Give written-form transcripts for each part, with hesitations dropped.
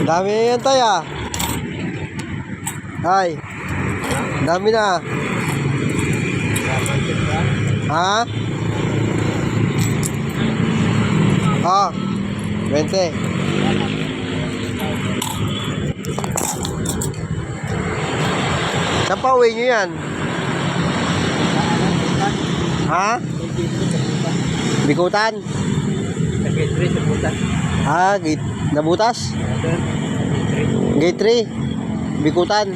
Dami yan tayo ah. Ay. Dami na. Ha? Oh. 20. Saan pa uwi nyo yan? Ha? Bikutan? Gate 3 sa butas. Ah, gate nabutas? Gate 3. Bikutan.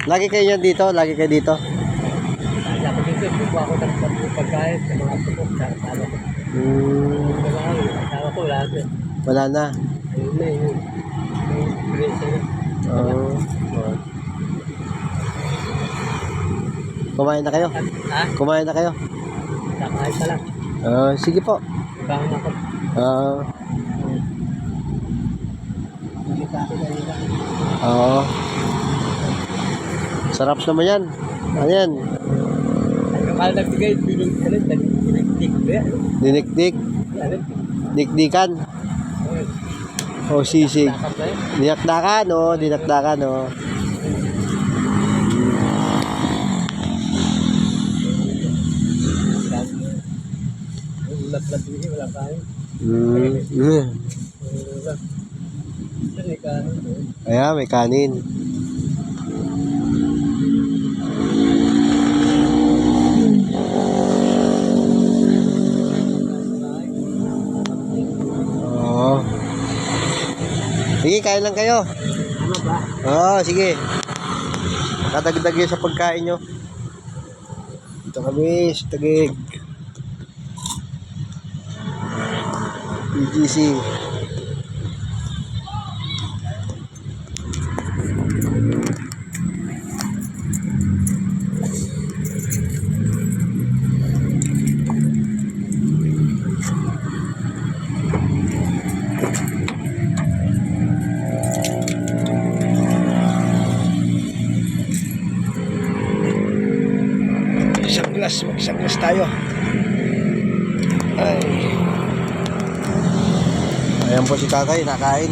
Lagi kayo yan dito? Lagi kayo dito? Dapat dito, buko ako ng pagkain sa mga tukok sa asawa ko. Asawa ko, lahat na. Wala na. Ayun na, yun. Yung experience na. Oh. Kumain na kayo? Ha? Kumain na kayo? Kakain pa lang. Sige po. Ibang ako. Hindi pa ako kanina. Oo. Sarap naman yan. Ano yan? Kapal nagbigay, bilong ka lang, dinikdik ba yan? Dinikdik. Dikdikan. O sisig. Takap na yun. Dinakdakan o. Dinakdakan o. Ulat-lat din, wala kain. Saan may kain? Ayan, may kanin. Oo. Sige, kain lang kayo. Ano ba? Oo, sige. Kadagdag yun sa pagkain nyo. Ito kami sa Taguig. PGC. Isang glass tayo. Ay. Ayan po si Kakay, nakain.